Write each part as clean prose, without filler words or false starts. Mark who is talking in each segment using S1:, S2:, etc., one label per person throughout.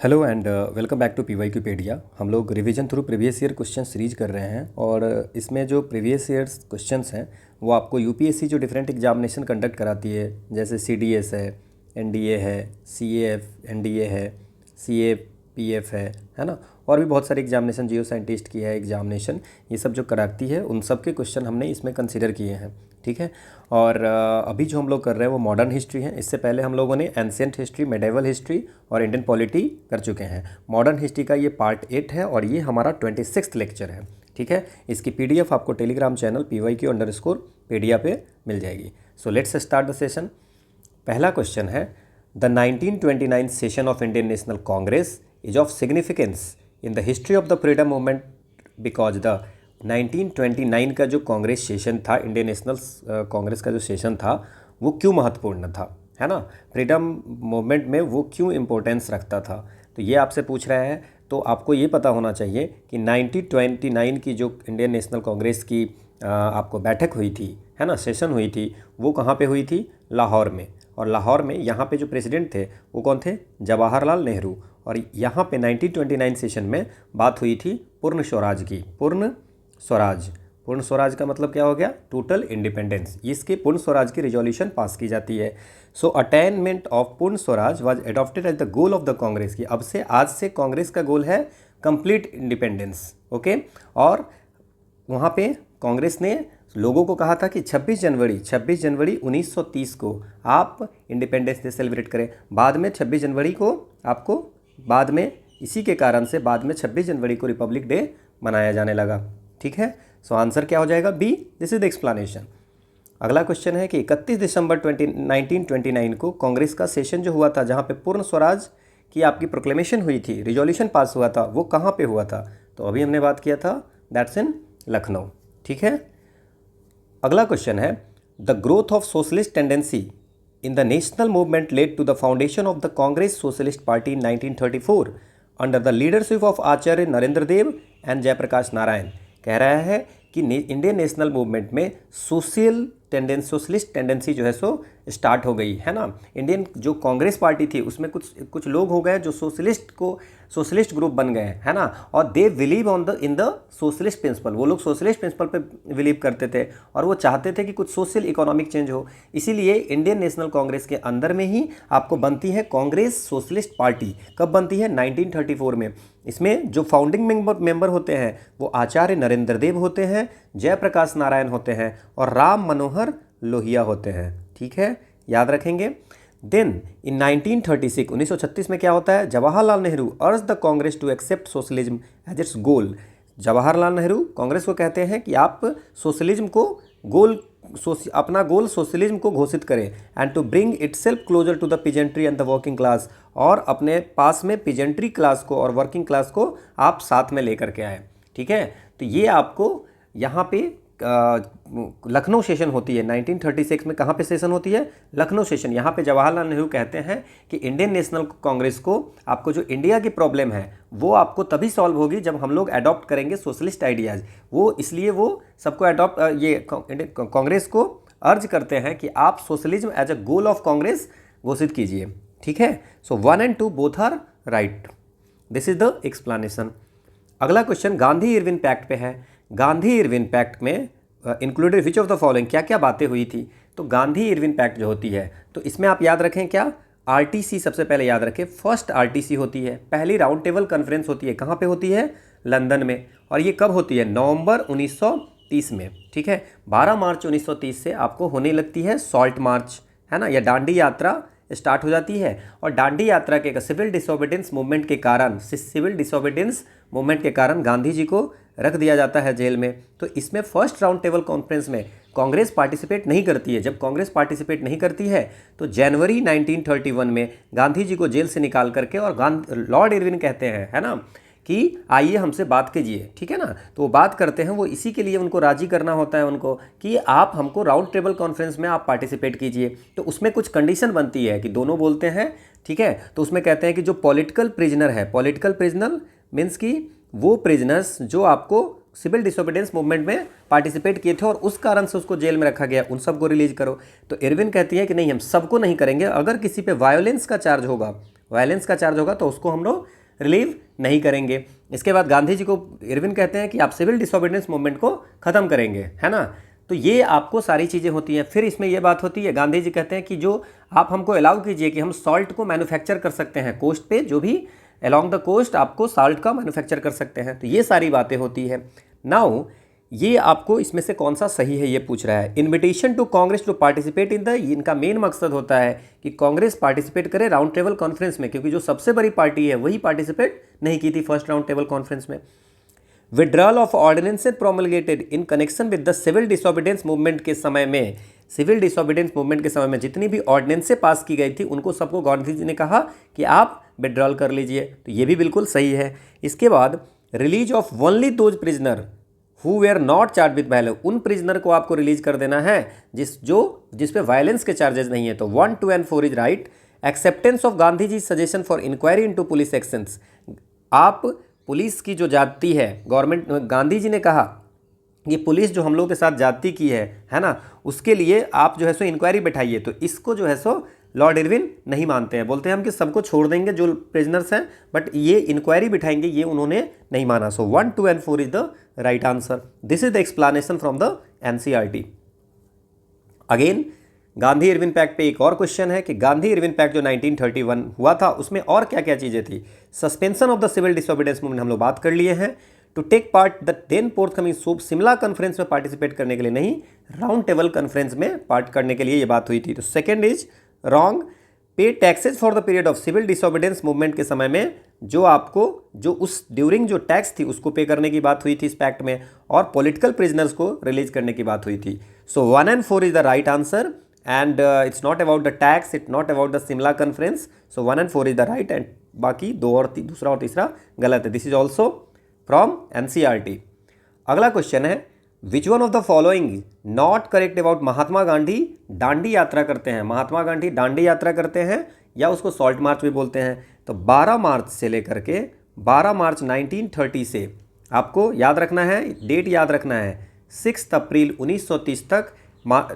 S1: Hello and welcome back to PYQpedia. हम लोग revision through previous year question series कर रहे हैं और इसमें जो प्रीवियस ईयर्स क्वेश्चंस हैं वो आपको यूपीएससी जो डिफरेंट एग्जामिनेशन कंडक्ट कराती है, जैसे सीडीएस है, एनडीए है, सीएएफ एनडीए है, सीएपीएफ है ना, और भी बहुत सारे एग्जामिनेशन, जियो साइंटिस्ट की है एग्जामिनेशन, ये सब जो कराती है उन सब के क्वेश्चन हमने इसमें कंसिडर किए हैं। ठीक है। और अभी जो हम लोग कर रहे हैं वो मॉडर्न हिस्ट्री है। इससे पहले हम लोगों ने एंशिएंट हिस्ट्री, मेडिवल हिस्ट्री और इंडियन पॉलिटी कर चुके हैं। मॉडर्न हिस्ट्री का ये पार्ट 8 है और ये हमारा 26th लेक्चर है। ठीक है। इसकी पीडीएफ आपको टेलीग्राम चैनल PYQ_Pedia पे मिल जाएगी। So let's start the session. पहला क्वेश्चन है, the 1929 session of Indian National Congress is of significance in the history of the freedom movement because the 1929 का जो कांग्रेस सेशन था, इंडियन नेशनल कांग्रेस का जो सेशन था, वो क्यों महत्वपूर्ण था, है ना, फ्रीडम मूवमेंट में वो क्यों इम्पोर्टेंस रखता था। तो ये आपसे पूछ रहा है, तो आपको ये पता होना चाहिए कि 1929 की जो इंडियन नेशनल कांग्रेस की आपको बैठक हुई थी, है ना, सेशन हुई थी, वो कहाँ पे हुई थी? लाहौर में। और लाहौर में यहाँ पे जो प्रेसिडेंट थे वो कौन थे? जवाहरलाल नेहरू। और यहाँ पे 1929 सेशन में बात हुई थी पूर्ण स्वराज की। पूर्ण स्वराज का मतलब क्या हो गया? Total independence. इसके पूर्ण स्वराज की रिजोल्यूशन पास की जाती है। सो attainment of Purna Swaraj was adopted as the goal of the Congress की। अब से आज से कांग्रेस का गोल है कंप्लीट इंडिपेंडेंस। ओके। और वहाँ पे कांग्रेस ने लोगों को कहा था कि 26 जनवरी 1930 को आप इंडिपेंडेंस डे सेलिब्रेट करें। बाद में 26 जनवरी को आपको बाद में इसी के कारण से बाद में 26 जनवरी को रिपब्लिक डे मनाया जाने लगा। ठीक है। सो आंसर क्या हो जाएगा? B. This is the explanation. अगला क्वेश्चन है कि 31 दिसंबर 1929 को कांग्रेस का सेशन जो हुआ था, जहाँ पे पूर्ण स्वराज की आपकी प्रोक्लेमेशन हुई थी, रिजोल्यूशन पास हुआ था, वो कहाँ पे हुआ था? तो अभी हमने बात किया था, दैट्स इन लखनऊ। ठीक है। अगला क्वेश्चन है, the growth of socialist tendency in the national movement led to the foundation of the Congress socialist party in 1934 under the leadership of Acharya Narendra Dev and Jayaprakash Narayan. कह रहा है कि इंडियन नेशनल मूवमेंट में सोशलिस्ट टेंडेंसी जो है सो स्टार्ट हो गई, है ना। इंडियन जो कांग्रेस पार्टी थी उसमें कुछ लोग हो गए जो सोशलिस्ट ग्रुप बन गए, है ना। और they believe in the socialist principle. वो लोग सोशलिस्ट प्रिंसिपल पे बिलीव करते थे और वो चाहते थे कि कुछ सोशल इकोनॉमिक चेंज हो। इसीलिए इंडियन नेशनल कांग्रेस के अंदर में ही आपको बनती है कांग्रेस सोशलिस्ट पार्टी। कब बनती है? 1934 में। इसमें जो फाउंडिंग मेंबर होते हैं वो आचार्य नरेंद्र देव होते हैं, जयप्रकाश नारायण होते हैं और राम मनोहर लोहिया होते हैं। ठीक है, याद रखेंगे। देन इन 1936 में क्या होता है? Jawaharlal Nehru urged the Congress to accept socialism as its goal. Jawaharlal Nehru Congress को कहते हैं कि आप सोशलिज्म को अपना गोल सोशलिज्म को घोषित करें and to bring itself closer to the peasantry and the working class. और अपने पास में पीजेंट्री क्लास को और वर्किंग क्लास को आप साथ में लेकर के आए। ठीक है। तो ये आपको यहाँ पे लखनऊ सेशन होती है 1936 में। कहाँ पे सेशन होती है? लखनऊ सेशन। यहाँ पे जवाहरलाल नेहरू कहते हैं कि इंडियन नेशनल कांग्रेस को, आपको जो इंडिया की प्रॉब्लम है वो आपको तभी सॉल्व होगी जब हम लोग अडॉप्ट करेंगे सोशलिस्ट आइडियाज़। वो इसलिए वो सबको अडॉप्ट, ये कांग्रेस को अर्ज करते हैं कि आप socialism as a goal of Congress घोषित कीजिए। ठीक है। So 1 and 2 both are right. This is the explanation. अगला क्वेश्चन गांधी इरविन पैक्ट पे है। गांधी इरविन पैक्ट में included which of the following, क्या क्या बातें हुई थी? तो गांधी इरविन पैक्ट जो होती है, तो इसमें आप याद रखें क्या? आरटीसी सबसे पहले याद रखें। फर्स्ट आरटीसी होती है, पहली राउंड टेबल कॉन्फ्रेंस होती है। कहाँ पे होती है? लंदन में। और ये कब होती है? नवंबर 1930 में। ठीक है। 12 मार्च 1930 से आपको होने लगती है सॉल्ट मार्च, है ना, या दांडी यात्रा स्टार्ट हो जाती है। और दांडी यात्रा के सिविल डिसोबीडियंस मूवमेंट के कारण गांधी जी को रख दिया जाता है जेल में। तो इसमें फर्स्ट राउंड टेबल कॉन्फ्रेंस में कांग्रेस पार्टिसिपेट नहीं करती है। जब कांग्रेस पार्टिसिपेट नहीं करती है तो जनवरी 1931 में गांधी जी को जेल से निकाल करके और लॉर्ड इरविन कहते हैं, है ना, कि आइए हमसे बात कीजिए। ठीक है ना। तो वो बात करते हैं, वो इसी के लिए उनको राजी करना होता है उनको कि आप हमको राउंड टेबल कॉन्फ्रेंस में आप पार्टिसिपेट कीजिए। तो उसमें कुछ कंडीशन बनती है कि दोनों बोलते हैं। ठीक है। तो उसमें कहते हैं कि जो पॉलिटिकल प्रिजनर है, पॉलिटिकल प्रिजनर मीन्स कि वो प्रिजनर्स जो आपको सिविल डिसोबीडियंस मूवमेंट में पार्टिसिपेट किए थे और उस कारण से उसको जेल में रखा गया, उन सबको रिलीज करो। तो इरविन कहती है कि नहीं, हम सबको नहीं करेंगे, अगर किसी पे वायोलेंस का चार्ज होगा, वायलेंस का चार्ज होगा तो उसको हम लोग रिलीव नहीं करेंगे। इसके बाद गांधी जी को इरविन कहते हैं कि आप सिविल डिसोबीडियंस मूवमेंट को ख़त्म करेंगे, है ना। तो ये आपको सारी चीज़ें होती हैं। फिर इसमें ये बात होती है, गांधी जी कहते हैं कि जो आप हमको अलाउ कीजिए कि हम सॉल्ट को मैन्युफैक्चर कर सकते हैं कोस्ट पे, जो भी अलॉन्ग द कोस्ट आपको सॉल्ट का मैन्युफैक्चर कर सकते हैं। तो ये सारी बातें होती है। नाउ ये आपको इसमें से कौन सा सही है ये पूछ रहा है। Invitation to Congress to participate in the, इनका मेन मकसद होता है कि कांग्रेस पार्टिसिपेट करे राउंड टेबल कॉन्फ्रेंस में, क्योंकि जो सबसे बड़ी पार्टी है वही पार्टिसिपेट नहीं की थी फर्स्ट राउंड टेबल कॉन्फ्रेंस में। Withdrawal of ordinances promulgated in connection with the civil disobedience movement के समय में, सिविल डिसोबीडियंस मूवमेंट के समय में जितनी भी ऑर्डिनेंसें पास की गई थी उनको सबको गांधी जी ने कहा कि आप विड्रॉल कर लीजिए। तो ये भी बिल्कुल सही है। इसके बाद release of only those prisoner who were not charge with violence, उन प्रिजनर को आपको रिलीज कर देना है जिस पे वायलेंस के चार्जेस नहीं है। तो 1, 2 and 4 is right. Acceptance of Gandhi ji suggestion for inquiry into police actions, आप पुलिस की जो जाती है गवर्नमेंट, गांधी जी ने कहा ये पुलिस जो हम लोग के साथ जाती की है ना, उसके लिए आप जो है सो इंक्वायरी बैठाइए। तो इसको जो है सो लॉर्ड इरविन नहीं मानते हैं, बोलते हैं हम कि सबको छोड़ देंगे जो प्रिजनर्स हैं, बट ये इंक्वायरी बिठाएंगे ये उन्होंने नहीं माना। So 1, 2 and 4 is the right answer. This is the explanation from the NCERT. Again Gandhi Irwin pact पे एक और क्वेश्चन है कि गांधी इरविन पैक्ट जो 1931 हुआ था उसमें और क्या क्या चीज़ें थी। Suspension of the civil disobedience movement हम लोग बात कर लिए हैं। To take part the then forthcoming Shimla conference में पार्टिसिपेट करने के लिए नहीं, राउंड टेबल कॉन्फ्रेंस में पार्ट करने के लिए ये बात हुई थी। तो second is wrong. Pay taxes for the period of civil disobedience movement के समय में जो आपको जो उस ड्यूरिंग जो टैक्स थी उसको पे करने की बात हुई थी इस पैक्ट में, और पॉलिटिकल प्रिजनर्स को रिलीज करने की बात हुई थी। So 1 and 4 is the right answer and it's not about the tax, it's not about the Shimla conference. So 1 and 4 is the right and बाकी दूसरा और तीसरा गलत है। This is also from NCERT. अगला क्वेश्चन है which one of the following not correct about Mahatma Gandhi Dandi Yatra करते हैं। महात्मा गांधी दांडी यात्रा करते हैं या उसको सॉल्ट मार्च भी बोलते हैं। तो 12 मार्च से लेकर के 12 मार्च 1930 से आपको याद रखना है, डेट याद रखना है, 6 अप्रैल 1930 तक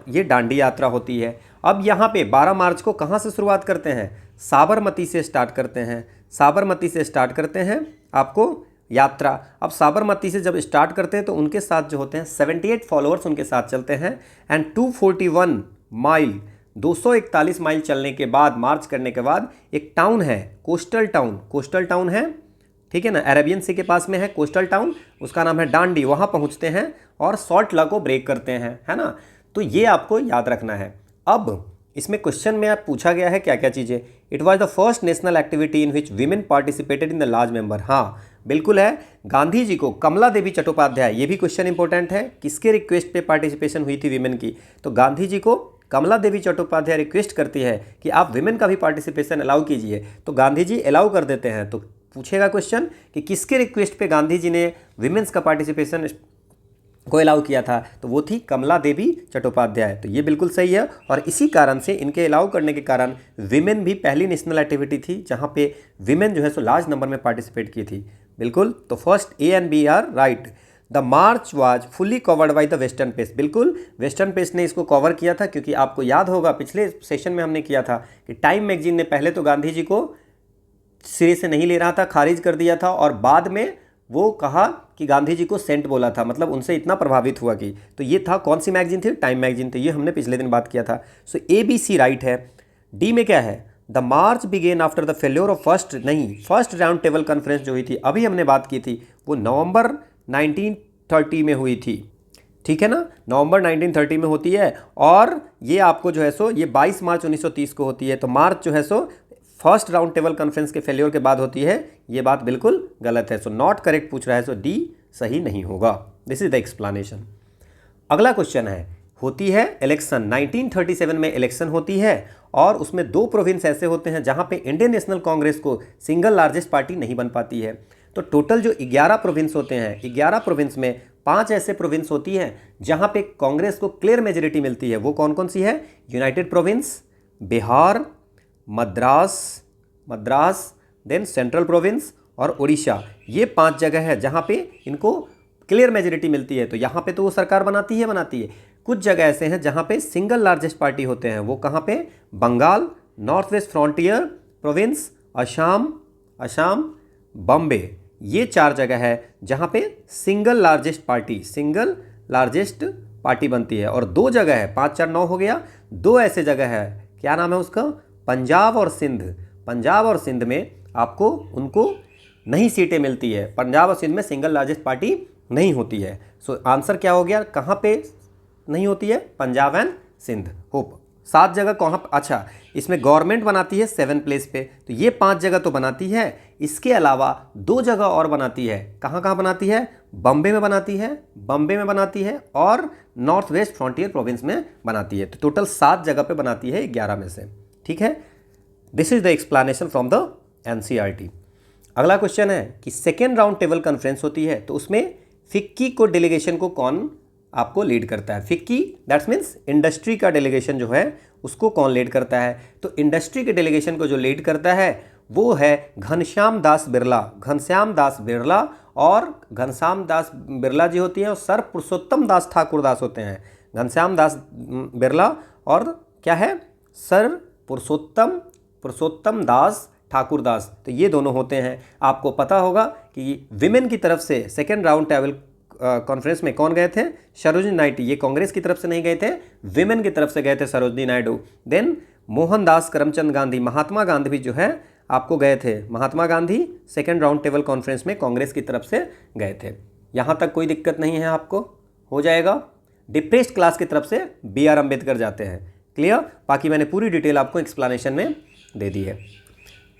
S1: ये दांडी यात्रा होती है। अब यहाँ पे 12 मार्च को कहाँ से शुरुआत करते हैं, साबरमती से स्टार्ट करते हैं। साबरमती से स्टार्ट करते हैं आपको यात्रा। अब साबरमती से जब स्टार्ट करते हैं तो उनके साथ जो होते हैं 78 फॉलोअर्स उनके साथ चलते हैं एंड 241 माइल 241 माइल चलने के बाद, मार्च करने के बाद एक टाउन है कोस्टल टाउन है, ठीक है ना, अरेबियन सी के पास में है कोस्टल टाउन, उसका नाम है डांडी। वहाँ पहुँचते हैं और सॉल्ट लॉ को ब्रेक करते हैं, है ना। तो ये आपको याद रखना है। अब इसमें क्वेश्चन में आप पूछा गया है क्या क्या चीज़ें। It was the first national activity in which women participated in the large member. हाँ बिल्कुल है, गांधी जी को कमला देवी चट्टोपाध्याय, ये भी क्वेश्चन इंपॉर्टेंट है, किसके रिक्वेस्ट पे पार्टिसिपेशन हुई थी वीमेन की। तो गांधी जी को कमला देवी चट्टोपाध्याय रिक्वेस्ट करती है कि आप विमेन का भी पार्टिसिपेशन अलाउ कीजिए, तो गांधी जी अलाउ कर देते हैं। तो पूछेगा क्वेश्चन कि किसके रिक्वेस्ट पे गांधी जी ने विमेंस का पार्टिसिपेशन को अलाउ किया था, तो वो थी कमला देवी चट्टोपाध्याय। तो ये बिल्कुल सही है और इसी कारण से इनके अलाउ करने के कारण विमेन भी पहली नेशनल एक्टिविटी थी जहाँ पे विमेन जो है सो लार्ज नंबर में पार्टिसिपेट की थी। बिल्कुल, तो first A and B are right. The march was fully covered by the western press. बिल्कुल, वेस्टर्न पेस ने इसको कवर किया था, क्योंकि आपको याद होगा पिछले सेशन में हमने किया था कि टाइम मैगजीन ने पहले तो गांधी जी को सिरे से नहीं ले रहा था, खारिज कर दिया था, और बाद में वो कहा कि गांधी जी को सेंट बोला था, मतलब उनसे इतना प्रभावित हुआ कि, तो ये था कौन सी मैगजीन थी, टाइम मैगजीन थी, ये हमने पिछले दिन बात किया था। So A B C right है। डी में क्या है, the march began after the failure of first round table conference जो हुई थी, अभी हमने बात की थी, वो नवंबर 1930 में हुई थी, ठीक है ना, नवंबर 1930 में होती है, और ये आपको जो है सो ये 22 मार्च 1930 को होती है। तो मार्च जो है so first round table conference के फेल्योर के बाद होती है, ये बात बिल्कुल गलत है। सो नॉट करेक्ट पूछ रहा है, सो डी सही नहीं होगा। This is the explanation. अगला क्वेश्चन है, होती है इलेक्शन, 1937 में इलेक्शन होती है और उसमें 2 प्रोविंस ऐसे होते हैं जहां पे इंडियन नेशनल कांग्रेस को सिंगल लार्जेस्ट पार्टी नहीं बन पाती है। तो टोटल जो 11 प्रोविंस होते हैं, 11 प्रोविंस में 5 ऐसे प्रोविंस होती हैं जहां पे कांग्रेस को क्लियर मेजोरिटी मिलती है। वो कौन कौन सी है, United Province, Bihar, Madras, then Central Province और उड़ीसा। ये 5 जगह है जहाँ पे इनको क्लियर मेजोरिटी मिलती है। तो यहाँ पे तो वो सरकार बनाती है। कुछ जगह ऐसे हैं जहाँ पे सिंगल लार्जेस्ट पार्टी होते हैं, वो कहाँ पे, Bengal, North West Frontier Province Assam, Assam, Bombay, ये 4 जगह है जहाँ पे सिंगल लार्जेस्ट पार्टी बनती है। और 2 जगह है, 5 4 9 हो गया, 2 ऐसे जगह है, क्या नाम है उसका, पंजाब और सिंध। पंजाब और सिंध में आपको उनको नहीं सीटें मिलती है, पंजाब और सिंध में सिंगल लार्जेस्ट पार्टी नहीं होती है। सो आंसर क्या हो गया, कहाँ पे नहीं होती है, पंजाब एंड सिंध। होप 7 जगह कहाँ, अच्छा इसमें गवर्नमेंट बनाती है 7 प्लेस पे, तो ये 5 जगह तो बनाती है, इसके अलावा 2 जगह और बनाती है। कहाँ कहाँ बनाती है, बॉम्बे में बनाती है और नॉर्थ वेस्ट फ्रंटियर प्रोविंस में बनाती है। तो टोटल 7 जगह पे बनाती है 11 में से। ठीक है, this is the explanation from the NCERT. अगला क्वेश्चन है कि सेकेंड राउंड टेबल कॉन्फ्रेंस होती है, तो उसमें फिक्की को डेलीगेशन को कौन आपको लीड करता है। फिक्की दैट्स मीन्स इंडस्ट्री का डेलीगेशन जो है उसको कौन लीड करता है। तो इंडस्ट्री के डेलीगेशन को जो लीड करता है वो है घनश्याम दास बिरला। और घनश्याम दास बिरला जी होती हैं और सर पुरुषोत्तम दास ठाकुर दास होते हैं। घनश्याम दास बिरला और क्या है, सर पुरुषोत्तम दास ठाकुर दास, तो ये दोनों होते हैं। आपको पता होगा कि विमेन की तरफ से सेकेंड राउंड टेबल कॉन्फ्रेंस में कौन गए थे, सरोजिनी नायडू। ये कांग्रेस की तरफ से नहीं गए थे, विमेन की तरफ से गए थे सरोजिनी नायडू। देन मोहनदास करमचंद गांधी, महात्मा गांधी भी जो है आपको गए थे। Mahatma Gandhi second round table conference में कांग्रेस की तरफ से गए थे। यहाँ तक कोई दिक्कत नहीं है, आपको हो जाएगा। डिप्रेस्ड क्लास की तरफ से BR अम्बेडकर जाते हैं। क्लियर, बाकी मैंने पूरी डिटेल आपको एक्सप्लेनेशन में दे दी है।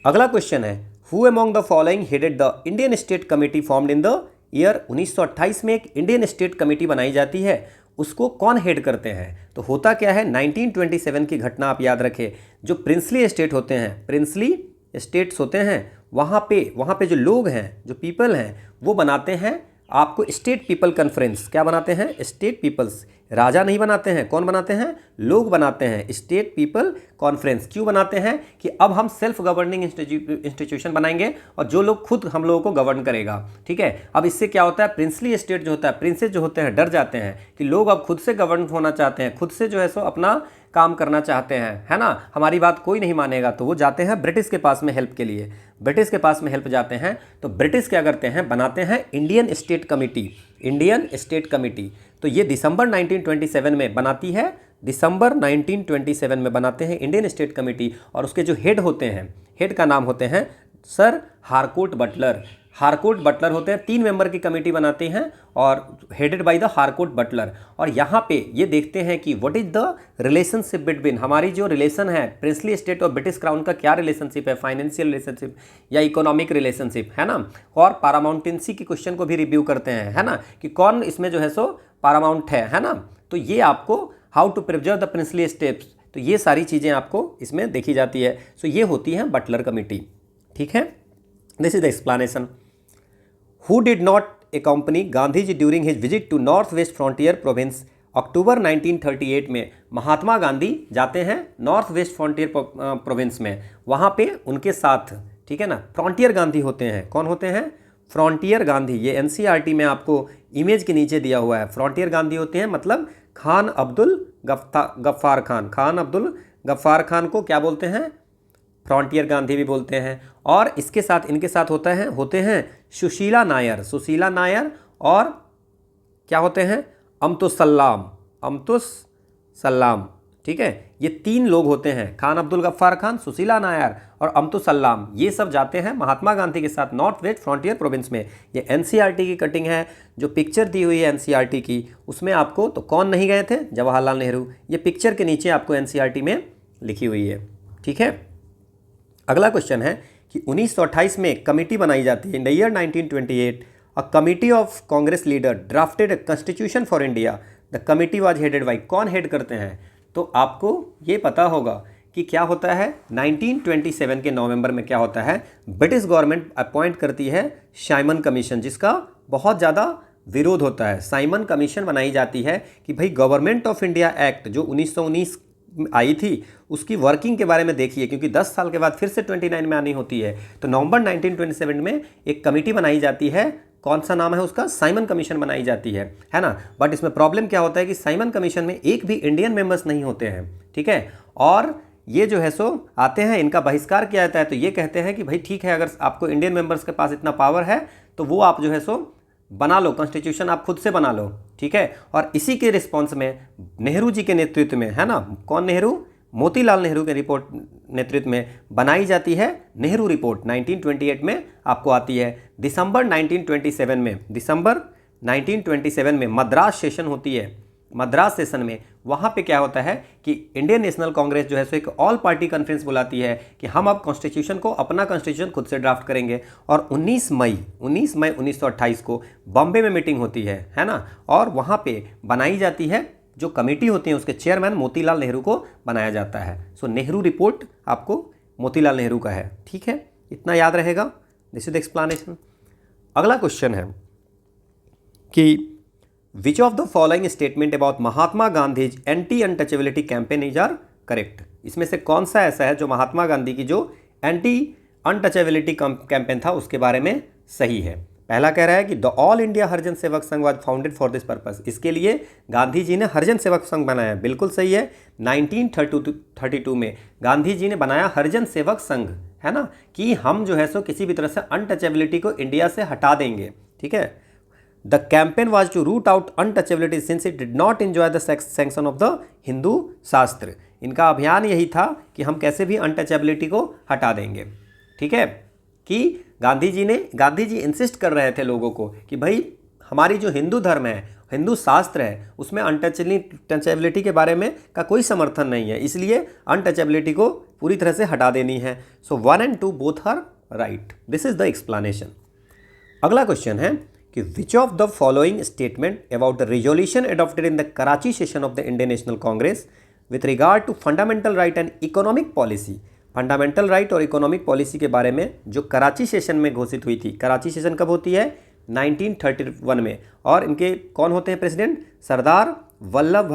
S1: अगला क्वेश्चन है, who among the following headed the Indian state committee formed in the year 1928 में एक इंडियन स्टेट कमेटी बनाई जाती है, उसको कौन हेड करते हैं। तो होता क्या है, 1927 की घटना आप याद रखें। जो प्रिंसली स्टेट होते हैं, प्रिंसली स्टेट्स होते हैं, वहाँ पे जो लोग हैं, जो पीपल हैं, वो बनाते हैं आपको स्टेट पीपल कॉन्फ्रेंस। क्या बनाते हैं, स्टेट पीपल्स। राजा नहीं बनाते हैं, कौन बनाते हैं, लोग बनाते हैं। स्टेट पीपल कॉन्फ्रेंस क्यों बनाते हैं कि अब हम सेल्फ गवर्निंग इंस्टीट्यूशन बनाएंगे और जो लोग खुद हम लोगों को गवर्न करेगा। ठीक है, अब इससे क्या होता है, प्रिंसली स्टेट जो होता है, प्रिंसेस जो होते हैं डर जाते हैं कि लोग अब खुद से गवर्न होना चाहते हैं, खुद से जो है सो अपना काम करना चाहते हैं, है ना, हमारी बात कोई नहीं मानेगा। तो वो जाते हैं ब्रिटिश के पास में हेल्प के लिए, ब्रिटिश के पास में हेल्प जाते हैं। तो ब्रिटिश क्या करते हैं, बनाते हैं इंडियन स्टेट कमेटी। तो ये दिसंबर 1927 में बनाती है, दिसंबर 1927 में बनाते हैं इंडियन स्टेट कमेटी। और उसके जो हेड होते हैं, हेड का नाम होते हैं सर हारकोर्ट बटलर होते हैं। 3 मेंबर की कमेटी बनाते हैं और headed by the Harcourt Butler. और यहाँ पे ये देखते हैं कि what is the relationship between, हमारी जो रिलेशन है प्रिंसली स्टेट और ब्रिटिश क्राउन का क्या रिलेशनशिप है, फाइनेंशियल रिलेशनशिप या इकोनॉमिक रिलेशनशिप, है ना। और पारामाउंटेंसी के क्वेश्चन को भी रिव्यू करते हैं, है ना, कि कौन इसमें जो है सो पारामाउंट है ना। तो ये आपको how to preserve the princely states, तो ये सारी चीज़ें आपको इसमें देखी जाती है। सो ये होती है बटलर कमेटी। ठीक है, this is the explanation. Who did not accompany Gandhi during his visit to North West Frontier Province. अक्टूबर 1938 में महात्मा गांधी जाते हैं नॉर्थ वेस्ट फ्रंटियर प्रोविंस में, वहाँ पे उनके साथ, ठीक है ना, फ्रंटियर गांधी होते हैं। कौन होते हैं, फ्रंटियर गांधी। ये एनसीईआरटी में आपको इमेज के नीचे दिया हुआ है। फ्रंटियर गांधी होते हैं मतलब खान अब्दुल गफ्फार खान को क्या बोलते हैं, फ्रंटियर गांधी भी बोलते हैं। और इसके साथ इनके साथ होते हैं सुशीला नायर और क्या होते हैं, अमतुस सल्लाम। ठीक है, ये 3 लोग होते हैं, खान अब्दुल गफ्फार खान, सुशीला नायर और अमतुस सल्लाम। ये सब जाते हैं महात्मा गांधी के साथ नॉर्थ वेस्ट फ्रंटियर प्रोविंस में। ये एनसीईआरटी की कटिंग है, जो पिक्चर दी हुई है एनसीईआरटी की उसमें आपको, तो कौन नहीं गए थे, जवाहरलाल नेहरू। ये पिक्चर के नीचे आपको एनसीईआरटी में लिखी हुई है। ठीक है, अगला क्वेश्चन है कि 1928 में कमेटी बनाई जाती है। In the year 1928 a committee of Congress leader drafted a constitution for India. The committee was headed by, कौन हेड करते हैं, तो आपको ये पता होगा कि क्या होता है 1927 के नवंबर में क्या होता है, ब्रिटिश गवर्नमेंट अपॉइंट करती है साइमन कमीशन, जिसका बहुत ज़्यादा विरोध होता है। साइमन कमीशन बनाई जाती है कि भाई गवर्नमेंट ऑफ इंडिया एक्ट जो 1919 आई थी उसकी वर्किंग के बारे में देखिए, क्योंकि 10 साल के बाद फिर से 29 में आनी होती है। तो नवंबर 1927 में एक कमेटी बनाई जाती है, कौन सा नाम है उसका, साइमन कमीशन बनाई जाती है ना। बट इसमें प्रॉब्लम क्या होता है कि साइमन कमीशन में एक भी इंडियन मेंबर्स नहीं होते हैं। ठीक है, और ये जो है सो आते हैं, इनका बहिष्कार किया जाता है। तो ये कहते हैं कि भाई ठीक है, अगर आपको इंडियन मेंबर्स के पास इतना पावर है तो वो आप जो है सो बना लो, कॉन्स्टिट्यूशन आप खुद से बना लो, ठीक है। और इसी के रिस्पॉन्स में नेहरू जी के नेतृत्व में, है ना, कौन नेहरू, मोतीलाल नेहरू के रिपोर्ट नेतृत्व में बनाई जाती है नेहरू रिपोर्ट। 1928 में आपको आती है। दिसंबर 1927 में मद्रास सेशन होती है। मद्रास सेशन में वहाँ पे क्या होता है कि इंडियन नेशनल कांग्रेस जो है सो एक ऑल पार्टी कॉन्फ्रेंस बुलाती है कि हम अब कॉन्स्टिट्यूशन को, अपना कॉन्स्टिट्यूशन खुद से ड्राफ्ट करेंगे। और 19 मई 1928 को बॉम्बे में मीटिंग होती है ना, और वहाँ पे बनाई जाती है, जो कमेटी होती है उसके चेयरमैन मोतीलाल नेहरू को बनाया जाता है। सो नेहरू रिपोर्ट आपको मोतीलाल नेहरू का है, ठीक है, इतना याद रहेगा। This is the explanation. अगला क्वेश्चन है कि which of the following statement about Mahatma Gandhi anti untouchability campaign is are correct. इसमें से कौन सा ऐसा है जो महात्मा गांधी की जो एंटी अनटचेबिलिटी कैंपेन था उसके बारे में सही है। पहला कह रहा है कि the all India Harijan Sevak Sangh was founded for this purpose. इसके लिए गांधी जी ने हरिजन सेवक संघ बनाया, बिल्कुल सही है। 1932 में गांधी जी ने बनाया हरिजन सेवक संघ, है ना, कि हम जो है सो किसी भी तरह से अनटचेबिलिटी को इंडिया से हटा देंगे, ठीक है। The campaign was to root out untouchability since it did not enjoy the sanction of the Hindu shastra. इनका अभियान यही था कि हम कैसे भी अनटचेबिलिटी को हटा देंगे, ठीक है। कि गांधी जी इंसिस्ट कर रहे थे लोगों को कि भाई हमारी जो हिंदू धर्म है, हिंदू शास्त्र है, उसमें अनटचेबिलिटी के बारे में का कोई समर्थन नहीं है, इसलिए अनटचेबिलिटी को पूरी तरह से हटा देनी है। So 1 and 2 both are right. This is the explanation. अगला क्वेश्चन है कि which of the following statement about the resolution adopted in the Karachi session of the Indian National Congress with regard to fundamental right and economic policy. Fundamental right और economic policy के बारे में जो Karachi session में घोषित हुई थी। कराची सेशन कब होती है? 1931 में। और इनके कौन होते हैं प्रेसिडेंट? सरदार वल्लभ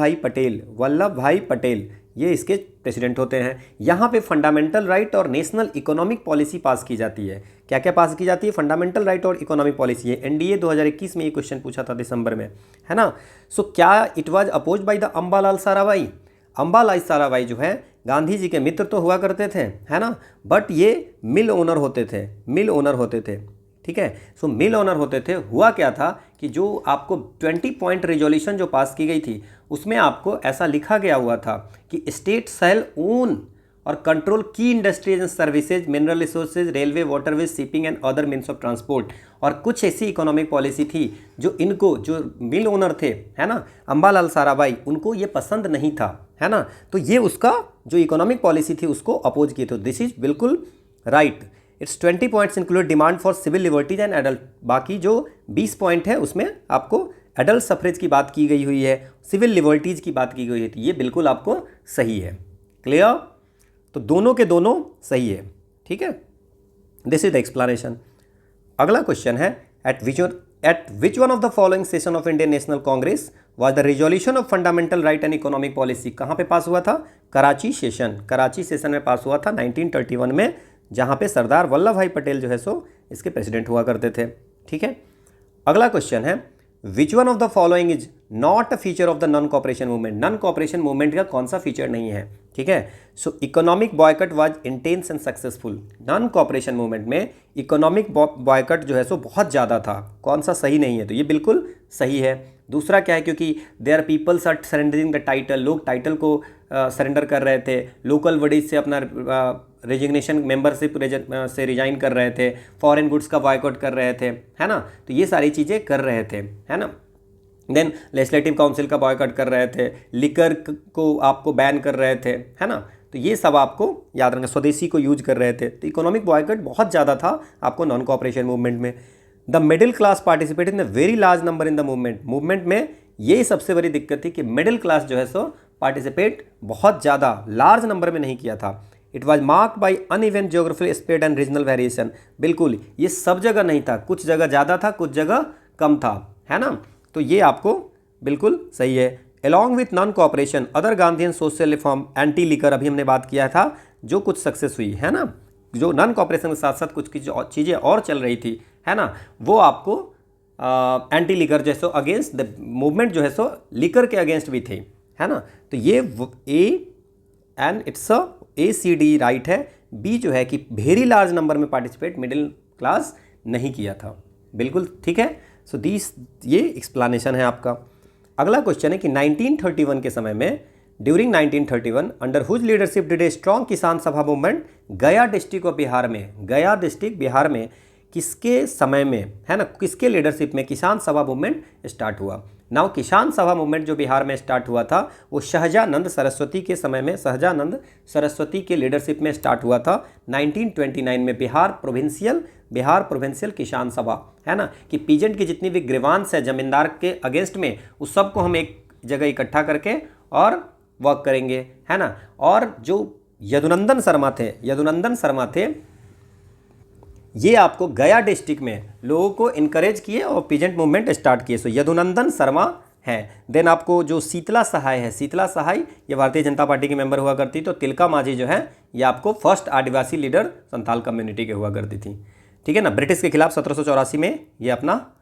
S1: भाई पटेल ये इसके प्रेसिडेंट होते हैं। यहाँ पे फंडामेंटल राइट और नेशनल इकोनॉमिक पॉलिसी पास की जाती है। क्या क्या पास की जाती है? फंडामेंटल राइट और इकोनॉमिक पॉलिसी है। एनडीए 2021 में ये क्वेश्चन पूछा था दिसंबर में, है ना। सो क्या it was oppose by the Ambalal Sarabhai? Ambalal Sarabhai जो है गांधी जी के मित्र तो हुआ करते थे, है ना, बट ये मिल ओनर होते थे, ठीक है। सो मिल ओनर होते थे। हुआ क्या था कि जो आपको 20 पॉइंट रेजोल्यूशन जो पास की गई थी उसमें आपको ऐसा लिखा गया हुआ था कि स्टेट शैल ओन और कंट्रोल की industries and services, mineral resources, railway, waterways, shipping and other means of transport. और कुछ ऐसी इकोनॉमिक पॉलिसी थी जो इनको, जो मिल ओनर थे, है ना, अंबालाल साराभाई, उनको ये पसंद नहीं था, है ना। तो ये उसका जो इकोनॉमिक पॉलिसी थी उसको अपोज किए थे। दिस इज बिल्कुल right. It's 20 points include demand for civil liberties and adult. बाकी जो 20 पॉइंट है उसमें आपको एडल्ट सफरेज की बात की गई हुई है, सिविल लिबर्टीज की बात की गई है। तो ये बिल्कुल आपको सही है। क्लियर? तो दोनों के दोनों सही है, ठीक है। This is the explanation. अगला क्वेश्चन है at which one of the following session of Indian National Congress was the resolution of fundamental right and economic policy. कहाँ पे पास हुआ था? कराची सेशन में पास हुआ था 1931 में, जहाँ पे सरदार वल्लभ भाई पटेल जो है सो इसके प्रेसिडेंट हुआ करते थे, ठीक है। अगला क्वेश्चन है which one of the following is not a feature of the non cooperation movement. Non cooperation movement का कौन सा फीचर नहीं है, ठीक है। सो economic boy cut was intense and successful. Non cooperation movement में इकोनॉमिक बॉयकट जो है सो बहुत ज़्यादा था। कौन सा सही नहीं है? तो ये बिल्कुल सही है। दूसरा क्या है? क्योंकि their peoples are surrendering the title, लोग टाइटल को सरेंडर कर रहे थे, लोकल बॉडीज से अपना रेजिग्नेशन, मेंबरशिप से रिजाइन कर रहे थे, फॉरेन गुड्स का बॉयकॉट कर रहे थे, है ना। तो ये सारी चीज़ें कर रहे थे, है ना। देन लेजिस्लेटिव काउंसिल का बॉयकॉट कर रहे थे, लिकर को आपको बैन कर रहे थे, है ना। तो ये सब आपको याद रखना, स्वदेशी को यूज कर रहे थे। तो इकोनॉमिक बॉयकॉट बहुत ज़्यादा था आपको नॉन कॉपरेशन मूवमेंट में। The middle class participate in the very large number in the movement में यही सबसे बड़ी दिक्कत थी कि मिडिल क्लास जो है सो पार्टिसिपेट बहुत ज़्यादा लार्ज नंबर में नहीं किया था। It was marked by uneven geographical spread and regional variation. बिल्कुल ये सब जगह नहीं था, कुछ जगह ज़्यादा था, कुछ जगह कम था, है ना। तो ये आपको बिल्कुल सही है। Along with non cooperation other Gandhian social reform, anti liquor अभी हमने बात किया था, जो कुछ सक्सेस हुई, है ना। जो नॉन कॉपरेशन के साथ साथ कुछ चीज़ें और चल रही थी, है ना, वो आपको एंटी लिकर जैसो अगेंस्ट द मूवमेंट जो है सो लिकर के अगेंस्ट भी थे, है ना। तो ये A and it's a ACD right है, बी जो है कि वेरी लार्ज नंबर में पार्टिसिपेट मिडिल क्लास नहीं किया था। बिल्कुल ठीक है। सो ये एक्सप्लेनेशन है आपका। अगला क्वेश्चन है कि 1931 के समय में, during 1931 under whose leadership did a strong Kisan Sabha movement गया डिस्ट्रिक्ट ऑफ बिहार में, गया डिस्ट्रिक्ट बिहार में किसके समय में, है ना, किसके लीडरशिप में किसान सभा मूवमेंट स्टार्ट हुआ। नाउ किसान सभा मूवमेंट जो बिहार में स्टार्ट हुआ था वो शहजानंद सरस्वती के समय में, शहजानंद सरस्वती के लीडरशिप में स्टार्ट हुआ था 1929 में। बिहार प्रोविंशियल किसान सभा, है ना, कि पीजेंट की जितनी भी ग्रीवांस है जमींदार के अगेंस्ट में, उस सबको हम एक जगह इकट्ठा करके और वर्क करेंगे, है ना। और जो यदुनंदन शर्मा थे ये आपको गया डिस्ट्रिक्ट में लोगों को इनकरेज किए और पीजेंट मूवमेंट स्टार्ट किए। सो यदुनंदन शर्मा है। देन आपको जो शीतला सहाय है, शीतला सहाय ये भारतीय जनता पार्टी की मेंबर हुआ करती, तो तिलका माझी जो है ये आपको फर्स्ट आदिवासी लीडर संथाल कम्युनिटी के हुआ करती थी, ठीक है ना। ब्रिटिश के खिलाफ 1784 में ये अपना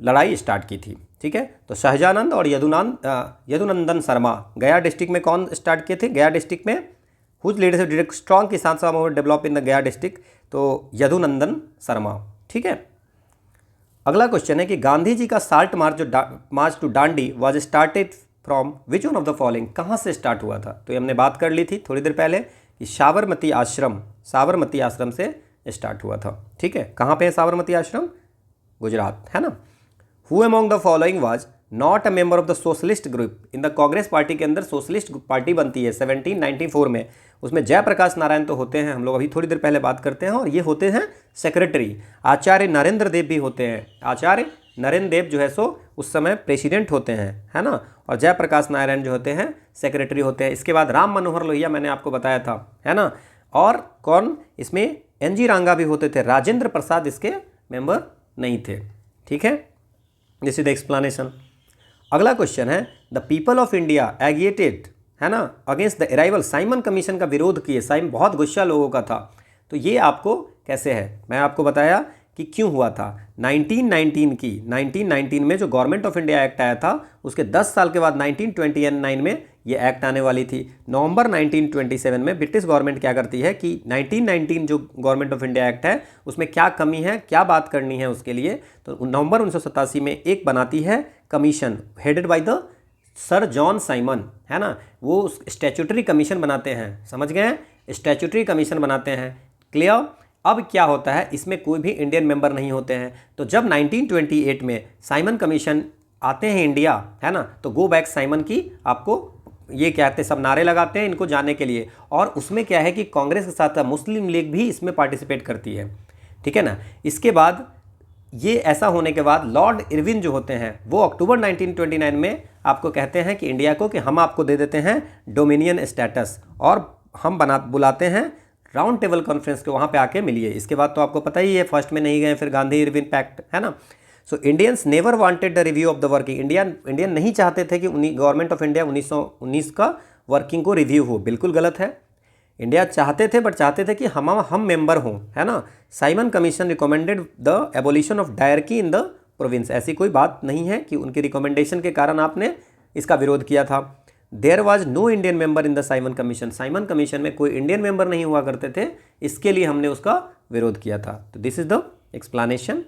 S1: लड़ाई स्टार्ट की थी, ठीक है। तो शहजानंद और यदुनंदन शर्मा गया डिस्ट्रिक्ट में कौन स्टार्ट किए थे, गया डिस्ट्रिक्ट में whose leadership did strong Kisan Sabha movement develop in the गया डिस्ट्रिक्ट, तो यदुनंदन शर्मा, ठीक है। अगला क्वेश्चन है कि गांधी जी का salt March two Dandi was started from which one of the following, कहाँ से स्टार्ट हुआ था। तो ये हमने बात कर ली थी थोड़ी देर पहले कि साबरमती आश्रम से स्टार्ट हुआ था, ठीक है। कहाँ पे है साबरमती आश्रम, गुजरात, है ना। Who among the following was not a member of the socialist group, in the Congress party के अंदर सोशलिस्ट पार्टी बनती है 1794 में, उसमें जयप्रकाश नारायण तो होते हैं, हम लोग अभी थोड़ी देर पहले बात करते हैं, और ये होते हैं सेक्रेटरी। आचार्य नरेंद्र देव भी होते हैं, आचार्य नरेंद्र देव जो है सो उस समय प्रेसिडेंट होते हैं, है ना, और जयप्रकाश नारायण जो होते हैं सेक्रेटरी होते हैं। इसके बाद राम मनोहर लोहिया मैंने आपको बताया था, है ना, और कौन इसमें NG रांगा भी होते थे, राजेंद्र प्रसाद इसके मेंबर नहीं थे, ठीक है। This is the explanation. अगला क्वेश्चन है द पीपल ऑफ इंडिया एगिएटेड, है ना, against the arrival, Simon Commission का विरोध किए, बहुत गुस्सा लोगों का था। तो ये आपको कैसे है, मैं आपको बताया कि क्यों हुआ था। 1919 में जो गवर्नमेंट ऑफ इंडिया एक्ट आया था उसके 10 साल के बाद 1929 में ये एक्ट आने वाली थी। नवंबर 1927 में ब्रिटिश गवर्नमेंट क्या करती है कि 1919 जो गवर्नमेंट ऑफ इंडिया एक्ट है उसमें क्या कमी है, क्या बात करनी है उसके लिए, तो नवंबर 1987 में एक बनाती है commission headed by the sir John Simon, है ना, वो स्टैट्यूटरी कमीशन बनाते हैं, समझ गए हैं, स्टैट्यूटरी कमीशन बनाते हैं, क्लियर। अब क्या होता है, इसमें कोई भी इंडियन मेंबर नहीं होते हैं, तो जब 1928 में साइमन कमीशन आते हैं इंडिया, है ना, तो गो बैक साइमन की आपको ये कहते हैं, सब नारे लगाते हैं इनको जाने के लिए, और उसमें क्या है कि कांग्रेस के साथ मुस्लिम लीग भी इसमें पार्टिसिपेट करती है, ठीक है ना। इसके बाद ये ऐसा होने के बाद लॉर्ड इरविन जो होते हैं वो अक्टूबर 1929 में आपको कहते हैं कि इंडिया को कि हम आपको दे देते हैं डोमिनियन स्टेटस, और हम बुलाते हैं राउंड टेबल कॉन्फ्रेंस के, वहाँ पे आके मिलिए। इसके बाद तो आपको पता ही है, फर्स्ट में नहीं गए, फिर गांधी इरविन पैक्ट, है ना। So Indians never wanted the review of the working, Indian नहीं चाहते थे कि गवर्नमेंट ऑफ इंडिया 1919 का वर्किंग को रिव्यू हो, बिल्कुल गलत है। इंडिया चाहते थे बट चाहते थे कि हम मेंबर हों, है ना। Simon commission recommended the abolition of dyarchy in the province, ऐसी कोई बात नहीं है कि उनकी रिकमेंडेशन के कारण आपने इसका विरोध किया था। There was no Indian member in the Simon Commission, Simon Commission में कोई इंडियन मेंबर नहीं हुआ करते थे, इसके लिए हमने उसका विरोध किया था। तो this is the explanation.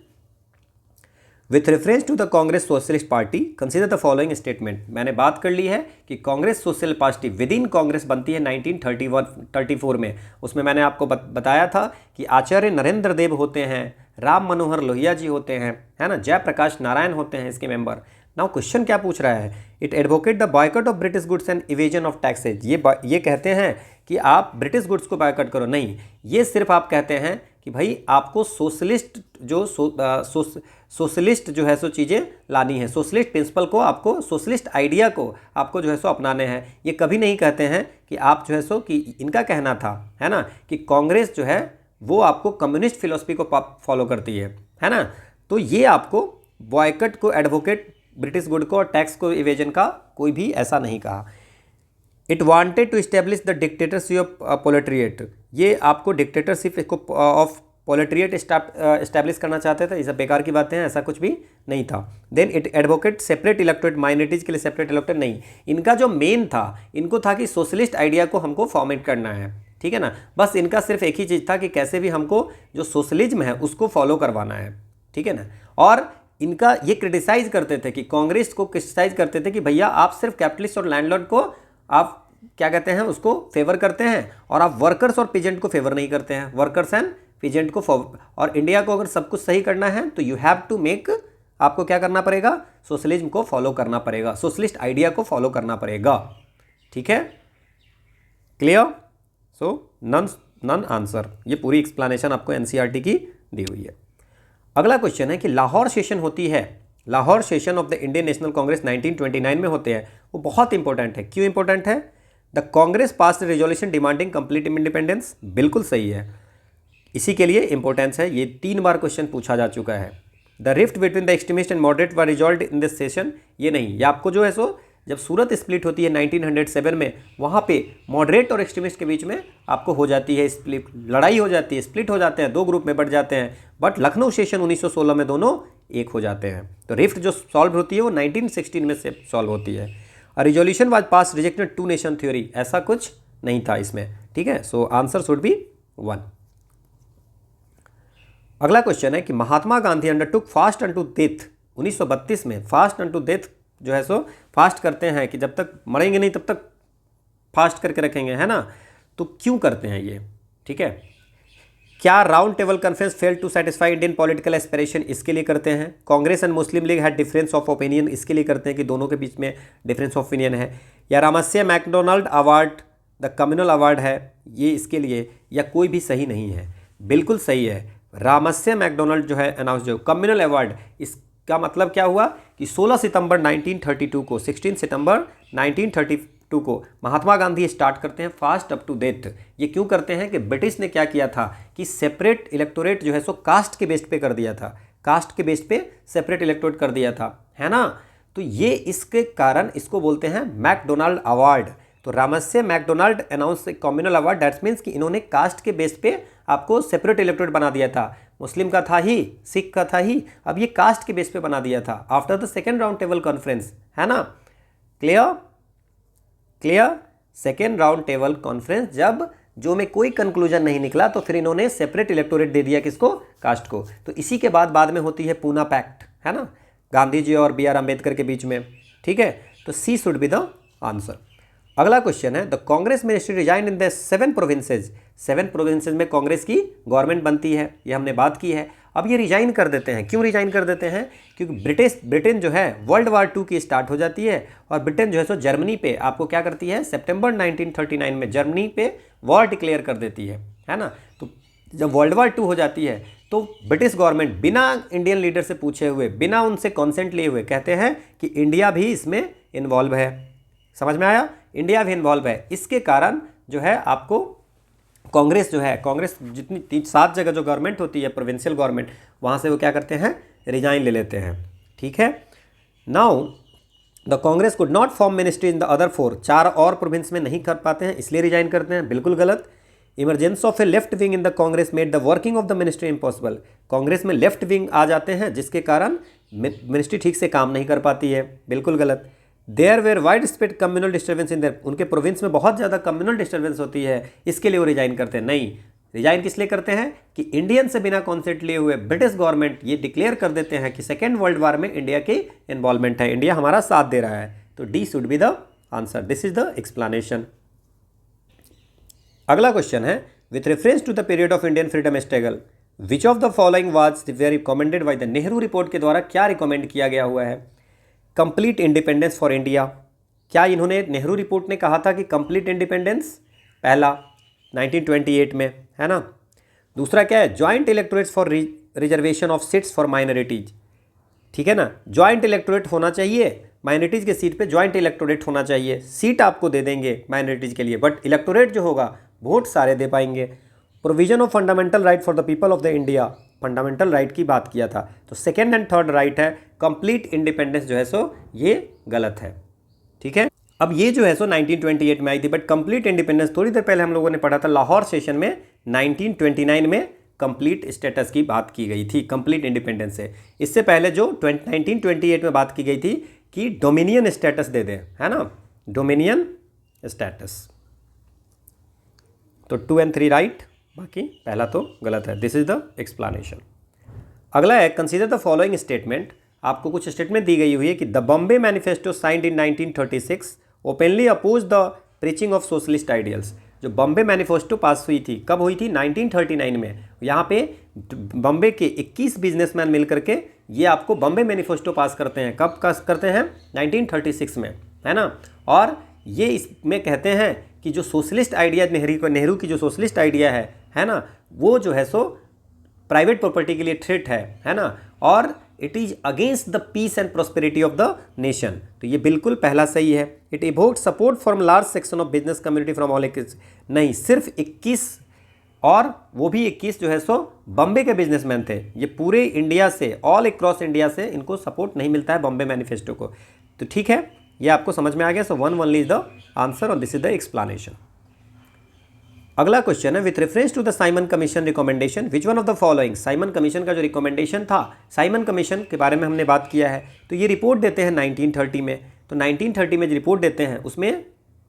S1: With reference to the Congress socialist Party consider the following statement, मैंने बात कर ली है कि Congress social party within Congress बनती है 1934 में, उसमें मैंने आपको बताया था कि आचार्य नरेंद्र देव होते हैं, राम मनोहर लोहिया जी होते हैं, है ना, जयप्रकाश नारायण होते हैं इसके मेंबर। नाउ क्वेश्चन क्या पूछ रहा है, it advocate the boycott of British goods and evasion of taxes, ये कहते हैं कि आप ब्रिटिश गुड्स को बॉयकॉट करो, नहीं, ये सिर्फ आप कहते हैं कि भाई आपको सोशलिस्ट जो है सो चीज़ें लानी है, सोशलिस्ट प्रिंसिपल को आपको, सोशलिस्ट आइडिया को आपको जो है सो अपनाने हैं। ये कभी नहीं कहते हैं कि आप जो है सो, कि इनका कहना था, है ना, कि कांग्रेस जो है वो आपको कम्युनिस्ट फिलोसफी को फॉलो करती है ना। तो ये आपको बॉयकट को एडवोकेट ब्रिटिश गुड को और टैक्स को इवेजन का कोई भी ऐसा नहीं कहा। It wanted to establish the dictatorship of proletariat, ये आपको डिक्टेटरशिप ऑफ पोलिट्रिएट इस्टेब्लिश करना चाहते थे, ये सब बेकार की बातें हैं, ऐसा कुछ भी नहीं था। Then it advocate separate electorate, minorities के लिए सेपरेट इलेक्टोरेट नहीं, इनका जो मेन था, इनको था कि सोशलिस्ट आइडिया को हमको फॉर्मेट करना है, ठीक है ना। बस इनका सिर्फ एक ही चीज़ था कि कैसे भी हमको जो सोशलिज्म है उसको फॉलो करवाना है, ठीक है ना। और इनका ये क्रिटिसाइज करते थे कि कांग्रेस को क्रिटिसाइज करते थे कि भैया आप सिर्फ कैपिटलिस्ट और लैंडलॉर्ड को आप क्या कहते हैं उसको फेवर करते हैं और आप वर्कर्स और पीजेंट को फेवर नहीं करते हैं, वर्कर्स एंड पीजेंट को और इंडिया को अगर सब कुछ सही करना है तो यू हैव टू मेक, आपको क्या करना पड़ेगा, सोशलिज्म को फॉलो करना पड़ेगा, सोशलिस्ट आइडिया को फॉलो करना पड़ेगा, ठीक है, क्लियर। सो नन आंसर, ये पूरी एक्सप्लेनेशन आपको एनसीईआरटी की दी हुई है। अगला क्वेश्चन है कि लाहौर सेशन होती है, Lahore session of the Indian National Congress 1929 में होते हैं, वो बहुत इंपॉर्टेंट है। क्यों इंपॉर्टेंट है? The Congress pass resolution demanding complete independence, बिल्कुल सही है, इसी के लिए इंपॉर्टेंस है, ये 3 बार क्वेश्चन पूछा जा चुका है। The rift between the extremist and moderate were resolved in this session, ये नहीं, ये आपको जो है सो जब सूरत स्प्लिट होती है 1907 में, वहाँ पे मॉडरेट और एक्सट्रीमिस्ट के बीच में आपको हो जाती है स्प्लिट, लड़ाई हो जाती है, स्प्लिट हो जाते हैं, 2 ग्रुप में बढ़ जाते हैं, बट लखनऊ सेशन 1916 में दोनों एक हो जाते हैं। तो रिफ्ट जो सॉल्व होती है वो 1916 में से सॉल्व होती है। Resolution was pass rejected 2 nation theory, ऐसा कुछ नहीं था इसमें, ठीक है। So answer should be 1। अगला क्वेश्चन है कि Mahatma Gandhi undertook fast unto death, 1932 में फास्ट अनटू डेथ जो है सो फास्ट करते हैं कि जब तक मरेंगे नहीं तब तक फास्ट करके रखेंगे, है ना। तो क्यों करते हैं ये, ठीक है। क्या round table conference fail to satisfy Indian political aspiration, इसके लिए करते हैं। Congress and Muslim League had difference of opinion, इसके लिए करते हैं कि दोनों के बीच में डिफरेंस ऑफ ओपिनियन है। या Ramsay MacDonald award the communal award है, ये इसके लिए, या कोई भी सही नहीं है, बिल्कुल सही है। रामस्या मैकडोनाल्ड जो है अनाउंस जो कम्युनल अवार्ड, इसका मतलब क्या हुआ कि 16 सितंबर 1932 को, 16 सितंबर 1932 को महात्मा गांधी स्टार्ट करते हैं फास्ट अप टू डेथ। ये क्यों करते हैं कि ब्रिटिश ने क्या किया था कि सेपरेट इलेक्टोरेट जो है सो कास्ट के बेस पे कर दिया था, कास्ट के बेस पे सेपरेट इलेक्टोरेट कर दिया था, है ना। तो ये इसके कारण इसको बोलते हैं मैकडोनाल्ड अवार्ड। तो Ramsay MacDonald announce communal award, that means कि इन्होंने कास्ट के बेस पे आपको सेपरेट इलेक्टोरेट बना दिया था, मुस्लिम का था ही, सिख का था ही, अब ये कास्ट के बेस पे बना दिया था after the second round table conference, है ना। Clear clear, second round table conference जब जो में कोई कंक्लूजन नहीं निकला तो फिर इन्होंने सेपरेट इलेक्टोरेट दे दिया, किसको, कास्ट को। तो इसी के बाद में होती है पूना पैक्ट, है ना, गांधी जी और बी आर अम्बेडकर के बीच में, ठीक है। तो सी शुड बी द आंसर। अगला क्वेश्चन है the Congress ministry resign in the 7 provinces, 7 provinces में कांग्रेस की गवर्नमेंट बनती है, ये हमने बात की है। अब ये रिजाइन कर देते हैं, क्यों रिजाइन कर देते हैं? क्योंकि ब्रिटेन जो है वर्ल्ड वार 2 की स्टार्ट हो जाती है और ब्रिटेन जो है सो जर्मनी पे आपको क्या करती है, सितंबर 1939 में जर्मनी पे वॉर डिक्लेयर कर देती है ना। तो जब वर्ल्ड वार 2 हो जाती है तो ब्रिटिश गवर्नमेंट बिना इंडियन लीडर से पूछे हुए, बिना उनसे कॉन्सेंट लिए हुए कहते हैं कि इंडिया भी इसमें इन्वॉल्व है। समझ में आया, इंडिया भी इन्वॉल्व है। इसके कारण जो है आपको कांग्रेस जो है, कांग्रेस जितनी 7 जगह जो गवर्नमेंट होती है प्रोविंशियल गवर्नमेंट, वहाँ से वो क्या करते हैं, रिजाइन ले लेते हैं, ठीक है। Now the Congress could not form ministry in the other 4, 4 और प्रोविंस में नहीं कर पाते हैं, इसलिए रिजाइन करते हैं, बिल्कुल गलत। Emergency of A left wing in the Congress made the working of the ministry impossible, Congress में लेफ्ट विंग आ जाते हैं जिसके कारण मिनिस्ट्री ठीक से काम नहीं कर पाती है, बिल्कुल गलत। There were wide spread communal disturbance in there, उनके प्रोविंस में बहुत ज़्यादा कम्युनल डिस्टर्बेंस होती है, इसके लिए वो रिजाइन करते हैं। नहीं, रिजाइन किस लिए करते हैं कि इंडियन से बिना कॉन्सेंट लिए हुए ब्रिटिश गवर्नमेंट ये डिक्लेयर कर देते हैं कि सेकेंड वर्ल्ड वार में इंडिया की इन्वॉल्वमेंट है, इंडिया हमारा साथ दे रहा है। तो D should be the answer, this is the explanation. अगला क्वेश्चन है with reference to the period of Indian freedom struggle which of the following was recommended by the Nehru report के द्वारा क्या रिकमेंड किया गया हुआ है? कंप्लीट इंडिपेंडेंस फॉर इंडिया, क्या इन्होंने, नेहरू रिपोर्ट ने कहा था कि कंप्लीट इंडिपेंडेंस, पहला 1928 में, है ना। दूसरा क्या है, joint electorates for reservation of seats for minorities, ठीक है ना, जॉइंट इलेक्टोरेट होना चाहिए, माइनॉरिटीज के सीट पे जॉइंट इलेक्टोरेट होना चाहिए, सीट आपको दे देंगे माइनॉरिटीज के लिए बट इलेक्टोरेट जो होगा वोट सारे दे पाएंगे। Provision of fundamental right for the people of the India, fundamental right की बात किया था, तो सेकेंड एंड थर्ड राइट है, कंप्लीट इंडिपेंडेंस जो है सो ये गलत है, ठीक है। अब ये जो है सो 1928 में आई थी बट कंप्लीट इंडिपेंडेंस थोड़ी देर पहले हम लोगों ने पढ़ा था लाहौर सेशन में 1929 में कंप्लीट स्टेटस की बात की गई थी, कंप्लीट इंडिपेंडेंस से। इससे पहले जो 1928 में बात की गई थी कि डोमिनियन स्टेटस दे दें, है ना, डोमिनियन स्टेटस। तो 2 और 3 राइट, बाकी पहला तो गलत है। This is the explanation. अगला है कंसीडर द फॉलोइंग स्टेटमेंट। आपको कुछ स्टेटमेंट दी गई हुई है कि the Bombay manifesto signed in 1936 openly oppose the preaching of socialist ideals. जो बॉम्बे मैनिफेस्टो पास हुई थी, कब हुई थी? 1939 में। यहाँ पे बॉम्बे के 21 बिजनेसमैन मिल करके ये आपको बॉम्बे मैनिफेस्टो पास करते हैं। कब करते हैं? 1936 में, है ना। और ये इसमें कहते हैं कि जो सोशलिस्ट आइडिया नेहरू की जो सोशलिस्ट आइडिया है ना, वो जो है सो प्राइवेट प्रॉपर्टी के लिए थ्रेट है ना, और it is against the peace and prosperity of the nation. तो ये बिल्कुल पहला सही है। It evoked support from large section of business community from all. नहीं, सिर्फ 21, और वो भी 21 जो है सो बॉम्बे के बिजनेसमैन थे। ये पूरे इंडिया से, ऑल अक्रॉस इंडिया से इनको सपोर्ट नहीं मिलता है बॉम्बे मैनिफेस्टो को। तो ठीक है, ये आपको समझ में आ गया। So 1 only is the answer और दिस इज द एक्सप्लेनेशन। अगला क्वेश्चन है with reference to the Simon Commission recommendation which one of the following. Simon Commission का जो रिकमेंडेशन था, साइमन कमीशन के बारे में हमने बात किया है। तो ये रिपोर्ट देते हैं 1930 में। तो 1930 में जो रिपोर्ट देते हैं उसमें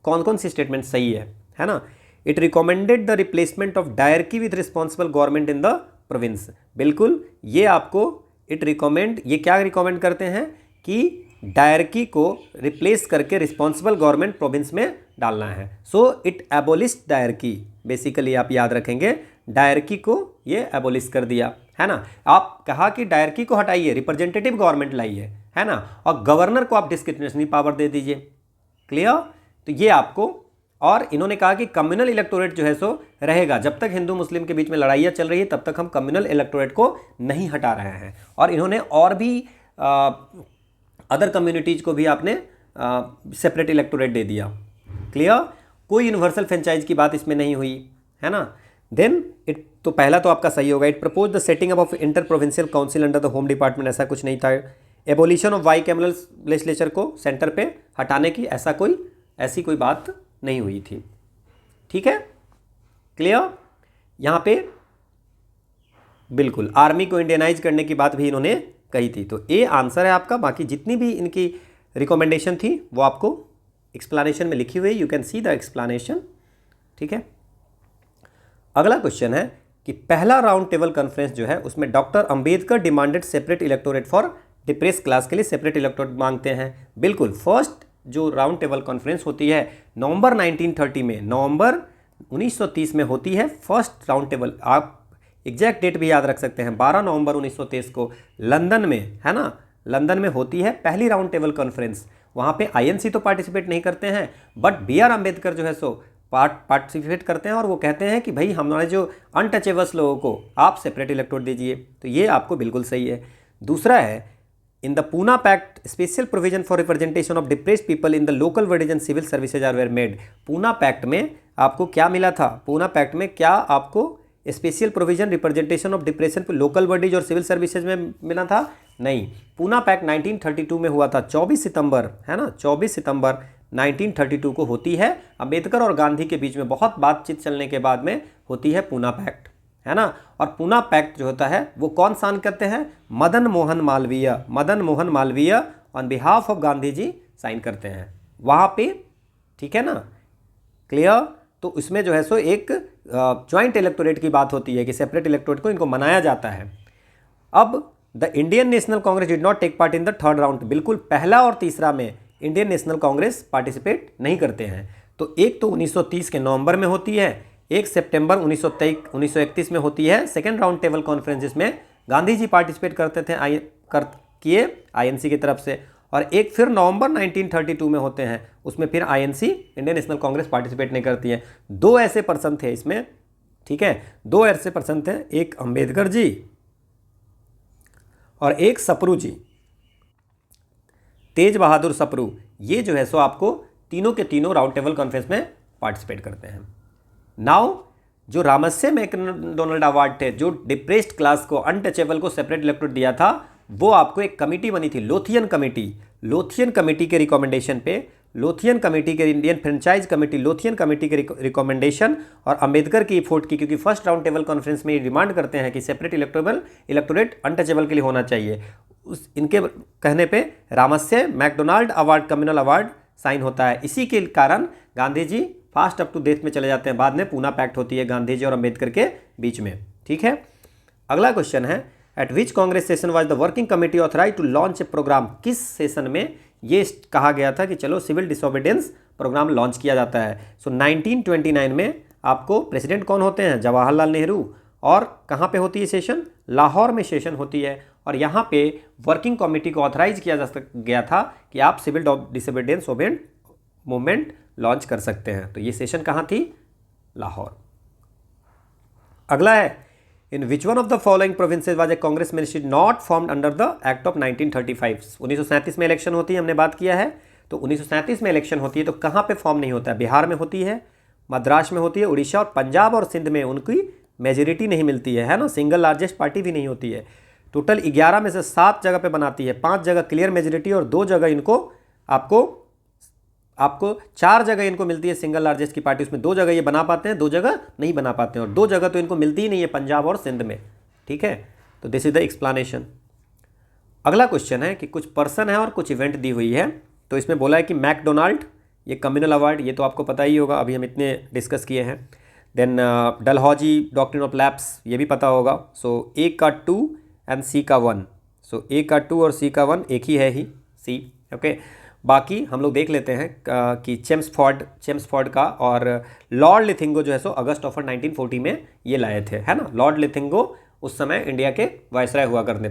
S1: कौन कौन सी स्टेटमेंट सही है ना। It recommended the replacement of dyarchy with responsible government in the province. बिल्कुल, ये आपको इट रिकमेंड, ये क्या रिकमेंड करते हैं कि डायरकी को रिप्लेस करके रिस्पॉन्सिबल गवर्नमेंट प्रोविंस में डालना है। So it abolished dyarchy. Basically आप याद रखेंगे, डायरकी को ये एबोलिश कर दिया, है ना। आप कहा कि डायरकी को हटाइए, रिप्रेजेंटेटिव गवर्नमेंट लाइए, है ना, और गवर्नर को आप डिस्क्रिशनरी पावर दे दीजिए। क्लियर? तो ये आपको, और इन्होंने कहा कि कम्युनल इलेक्टोरेट जो है सो रहेगा। जब तक हिंदू मुस्लिम के बीच में लड़ाइयाँ चल रही है तब तक हम कम्युनल इलेक्टोरेट को नहीं हटा रहे हैं। और इन्होंने और भी अदर कम्युनिटीज़ को भी आपने सेपरेट इलेक्टोरेट दे दिया। क्लियर? कोई यूनिवर्सल फ्रेंचाइज की बात इसमें नहीं हुई, है ना। देन इट, तो पहला तो आपका सही होगा। It propose the setting up of inter provincial council under the home department. ऐसा कुछ नहीं था। Abolition of bicameral legislature को सेंटर पे हटाने की ऐसी कोई बात नहीं हुई थी। ठीक है, क्लियर? यहाँ पे बिल्कुल आर्मी को इंडियनाइज करने की बात भी इन्होंने कही थी। तो ए आंसर है आपका। बाकी जितनी भी इनकी रिकमेंडेशन थी वो आपको एक्सप्लेनेशन में लिखी हुई है, you can see the explanation. ठीक है, अगला क्वेश्चन है कि पहला राउंड टेबल कॉन्फ्रेंस जो है उसमें doctor Ambedkar demanded separate electorate for depress class के लिए सेपरेट इलेक्टोरेट मांगते हैं। बिल्कुल, फर्स्ट जो राउंड टेबल कॉन्फ्रेंस होती है नवंबर 1930 में, नवंबर 1930 में होती है फर्स्ट राउंड टेबल। आप एग्जैक्ट डेट भी याद रख सकते हैं, 12 नवंबर 1923 को लंदन में, है ना, लंदन में होती है पहली राउंड टेबल कॉन्फ्रेंस। वहाँ पे आईएनसी तो पार्टिसिपेट नहीं करते हैं, बट BR अम्बेडकर जो है सो पार्टिसिपेट करते हैं, और वो कहते हैं कि भाई हमारे जो अनटचेबल्स लोगों को आप सेपरेट इलेक्टोरेट दीजिए। तो ये आपको बिल्कुल सही है। दूसरा है in the Poona pact special provision for representation of depressed people in the local bodies and civil services are were made. Poona pact में आपको क्या मिला था? पूना पैक्ट में क्या आपको special provision representation of depression पर लोकल बॉडीज और सिविल सर्विसेज में मिला था? नहीं। पूना पैक्ट 1932 में हुआ था, 24 सितंबर, है ना, 24 सितंबर 1932 को होती है। अंबेडकर और गांधी के बीच में बहुत बातचीत चलने के बाद में होती है पूना पैक्ट, है ना। और पूना पैक्ट जो होता है वो कौन साइन करते हैं? Madan Mohan Malaviya on behalf of Gandhi ji sign करते हैं वहाँ पे। ठीक है ना, क्लियर? तो इसमें जो है सो एक ज्वाइंट इलेक्टोरेट की बात होती है कि सेपरेट इलेक्टोरेट को इनको मनाया जाता है। अब the Indian National Congress did not take part in the third round. बिल्कुल, पहला और तीसरा में इंडियन नेशनल कांग्रेस पार्टिसिपेट नहीं करते हैं। तो एक तो 1930 के नवंबर में होती है, एक सितंबर 1931 में होती है सेकेंड राउंड टेबल कॉन्फ्रेंस, जिसमें गांधी जी पार्टिसिपेट करते थे आईएनसी की तरफ से, और एक फिर नवंबर 1932 में होते हैं, उसमें फिर INC Indian National Congress participate नहीं करती है। दो ऐसे पर्सन थे इसमें, ठीक है, दो ऐसे पर्सन थे, एक अंबेडकर जी और एक सप्रू जी, तेज बहादुर सप्रू। ये जो है सो आपको तीनों के तीनों राउंड टेबल कॉन्फ्रेंस में पार्टिसिपेट करते हैं। नाउ जो रामस्से मैकडोनल्ड अवार्ड थे, जो डिप्रेस्ड क्लास को, अनटचेबल को सेपरेट इलेक्टोरेट दिया था, वो आपको एक कमेटी बनी थी, लोथियन कमेटी। लोथियन कमेटी के रिकमेंडेशन पे लोथियन कमेटी के, Indian franchise committee, Lothian committee के रिकमेंडेशन और अंबेडकर की फोर्ट की, क्योंकि फर्स्ट राउंड टेबल कॉन्फ्रेंस में ये डिमांड करते हैं कि सेपरेट इलेक्टोरेट अनटचेबल के लिए होना चाहिए। उस इनके कहने पे Ramsay MacDonald award, communal award sign होता है। इसी के कारण Gandhi ji fast up to death में चले जाते हैं। बाद में पूना पैक्ट होती है गांधी जी और अंबेडकर के बीच में। ठीक है, अगला क्वेश्चन है, at which Congress session was the working committee authorise to launch a programme? किस सेशन में ये कहा गया था कि चलो सिविल डिसोबीडियंस प्रोग्राम लॉन्च किया जाता है? सो 1929 में आपको प्रेसिडेंट कौन होते हैं? जवाहरलाल नेहरू। और कहाँ पे होती है सेशन? लाहौर में सेशन होती है। और यहाँ पे वर्किंग कमेटी को ऑथराइज किया गया था कि आप सिविल डिसोबीडियंस मूवमेंट लॉन्च कर सकते हैं। तो ये सेशन कहाँ थी? लाहौर। अगला है, in which one of the following provinces was a Congress ministry not formed under the act of 1935? 1937 में इलेक्शन होती है, हमने बात किया है। तो 1937 में इलेक्शन होती है तो कहाँ पे फॉर्म नहीं होता है? बिहार में होती है, मद्रास में होती है, उड़ीसा और पंजाब और सिंध में उनकी मेजोरिटी नहीं मिलती है ना, सिंगल लार्जेस्ट पार्टी भी नहीं होती है। टोटल 11 में से 7 जगह पे बनाती है, 5 जगह क्लियर मेजोरिटी और 2 जगह इनको आपको 4 जगह इनको मिलती है सिंगल लार्जेस्ट की पार्टी, उसमें 2 जगह ये बना पाते हैं, 2 जगह नहीं बना पाते हैं, और 2 जगह तो इनको मिलती ही नहीं है, पंजाब और सिंध में। ठीक है, तो दिस इज द एक्सप्लेनेशन। अगला क्वेश्चन है कि कुछ पर्सन है और कुछ इवेंट दी हुई है। तो इसमें बोला है कि मैकडोनाल्ड, ये कम्युनल अवार्ड, ये तो आपको पता ही होगा, अभी हम इतने डिस्कस किए हैं। Then Dalhousie doctrine of lapse, ये भी पता होगा। सो ए का 2 एंड सी का 1। सो ए का 2 और सी का 1 एक ही है ही, सी। ओके, बाकी हम लोग देख लेते हैं कि चेम्सफोर्ड का और लॉर्ड लिथिंगो जो है सो अगस्त ऑफर 1940 में ये लाए थे, है ना। लॉर्ड लिथिंगो उस समय इंडिया के वायसराय हुआ करते,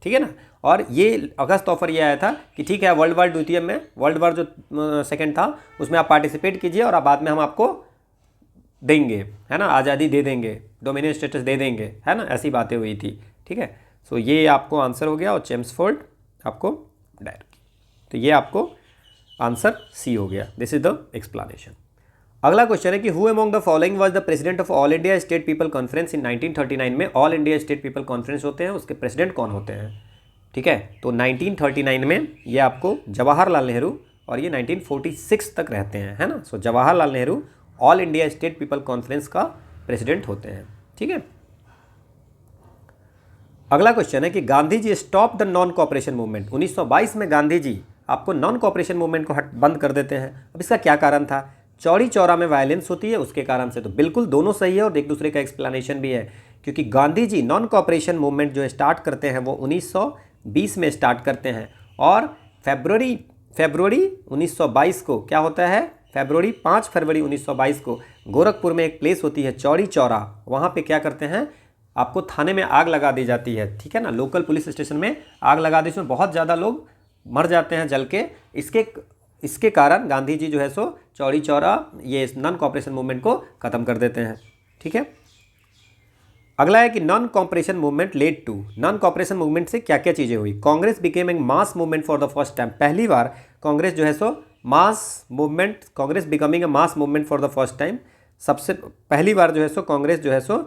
S1: ठीक है ना। और ये अगस्त ऑफर ये आया था कि ठीक है, वर्ल्ड वार द्वितीय में, वर्ल्ड वार जो सेकेंड था उसमें आप पार्टिसिपेट कीजिए और बाद में हम आपको देंगे, है ना, आज़ादी दे देंगे, डोमिनियन स्टेटस दे देंगे, है ना, ऐसी बातें हुई थी। ठीक है, सो ये आपको आंसर हो गया और चेम्सफोर्ड आपको डायरेक्ट, तो ये आपको आंसर सी हो गया। This is the explanation. अगला क्वेश्चन है कि who among the following was the president of all India state people conference in 1939? में all India state people conference होते हैं, उसके प्रेसिडेंट कौन होते हैं? ठीक है, तो 1939 में ये आपको जवाहरलाल नेहरू, और ये 1946 तक रहते हैं, है ना। So Jawaharlal Nehru all India state people conference का प्रेसिडेंट होते हैं। ठीक है, अगला क्वेश्चन है कि Gandhi ji stop the non cooperation movement. 1922 में गांधी जी आपको नॉन कॉपरेशन मूवमेंट को बंद कर देते हैं। अब इसका क्या कारण था? चौरी चौरा में वायलेंस होती है, उसके कारण से। तो बिल्कुल दोनों सही है और एक दूसरे का एक्सप्लेनेशन भी है, क्योंकि Gandhi ji non cooperation movement जो स्टार्ट करते हैं वो 1920 में स्टार्ट करते हैं, और फरवरी 1922 को क्या होता है? 5 फरवरी 1922 को गोरखपुर में एक प्लेस होती है चौरी चौरा, वहाँ पे क्या करते हैं, आपको थाने में आग लगा दी जाती है। ठीक है ना, लोकल पुलिस स्टेशन में आग लगा दी, इसमें बहुत ज़्यादा लोग मर जाते हैं जल के। इसके कारण गांधी जी जो है सो चौरी चौरा ये नॉन कॉपरेशन मूवमेंट को ख़त्म कर देते हैं। ठीक है, अगला है कि non cooperation movement led to. Non cooperation movement से क्या क्या चीज़ें हुई? Congress became a mass movement for the first time. पहली बार कांग्रेस जो है so Congress becoming a mass movement for the first time. सबसे पहली बार जो है सो कांग्रेस जो है सो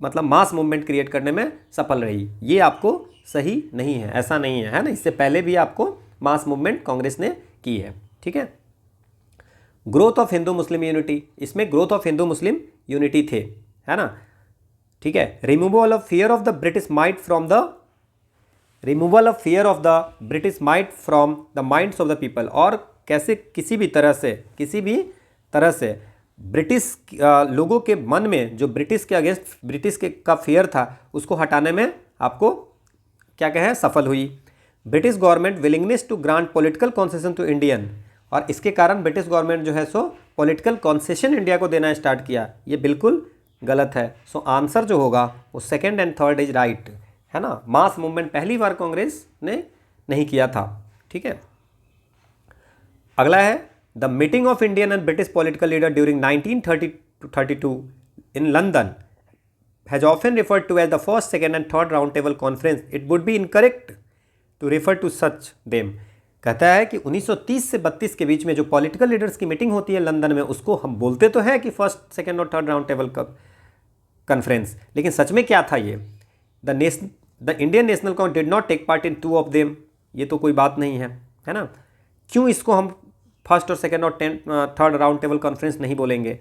S1: मतलब मास मूवमेंट क्रिएट करने में सफल रही। ये आपको सही नहीं है, ऐसा नहीं है, है ना। इससे पहले भी आपको मास मूवमेंट कांग्रेस ने की है। ठीक है, growth of Hindu Muslim unity, इसमें growth of Hindu Muslim unity थे, है ना। ठीक है, removal of fear of the British might from the minds of the people. और कैसे किसी भी तरह से ब्रिटिश लोगों के मन में जो ब्रिटिश के अगेंस्ट का फियर था उसको हटाने में आपको क्या कहें, सफल हुई। British government willingness to grant political concession to Indian, और इसके कारण ब्रिटिश गवर्नमेंट जो है सो पॉलिटिकल कॉन्सेशन इंडिया को देना स्टार्ट किया। ये बिल्कुल गलत है। सो आंसर जो होगा वो second and third is right, है ना। मास मूवमेंट पहली बार कांग्रेस ने नहीं किया था। ठीक है, अगला है the meeting of Indian and British political leader during 1932 in London has often referred to as the first, second and third round table conference. It would be incorrect to refer to such them. कहता है कि 1930 से 32 के बीच में जो political leaders की meeting होती है लंदन में, उसको हम बोलते तो हैं कि फर्स्ट, सेकेंड और थर्ड राउंड टेबल कॉन्फ्रेंस, लेकिन सच में क्या था ये? The Indian National Congress did not take part in 2 of them. ये तो कोई बात नहीं है, है ना। क्यों इसको हम फर्स्ट और सेकेंड और थर्ड राउंड टेबल कॉन्फ्रेंस नहीं बोलेंगे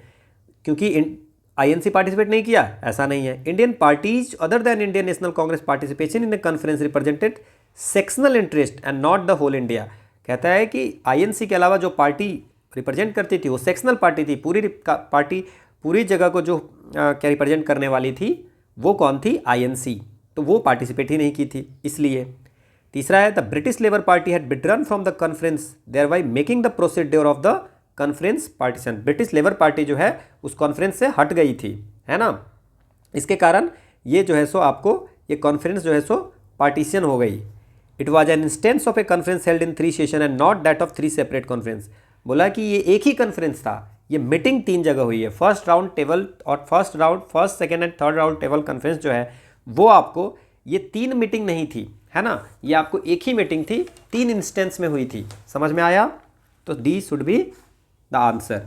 S1: क्योंकि आईएनसी पार्टिसिपेट नहीं किया, ऐसा नहीं है। Indian parties other than Indian National Congress participation in a conference represented sectional interest and not the whole India. कहता है कि आईएनसी के अलावा जो पार्टी रिप्रेजेंट करती थी वो सेक्शनल पार्टी थी, पूरी पार्टी पूरी जगह को जो क्या रिप्रेजेंट करने वाली थी वो कौन थी, आईएनसी, तो वो पार्टिसिपेट ही नहीं की थी इसलिए। तीसरा है the British labour party had withdrawn from the conference thereby making the procedure of the conference partition. British labour party जो है उस कॉन्फ्रेंस से हट गई थी, है ना, इसके कारण ये जो है सो आपको ये कॉन्फ्रेंस जो है सो पार्टीशन हो गई। It was an instance of A conference held in 3 session and not that of 3 separate conference. बोला कि ये एक ही कॉन्फ्रेंस था, ये मीटिंग 3 जगह हुई है। फर्स्ट राउंड टेबल और first second and third round table conference जो है वो आपको ये 3 मीटिंग नहीं थी, है ना, ये आपको एक ही मीटिंग थी, 3 इंस्टेंस में हुई थी। समझ में आया? तो D should be the answer.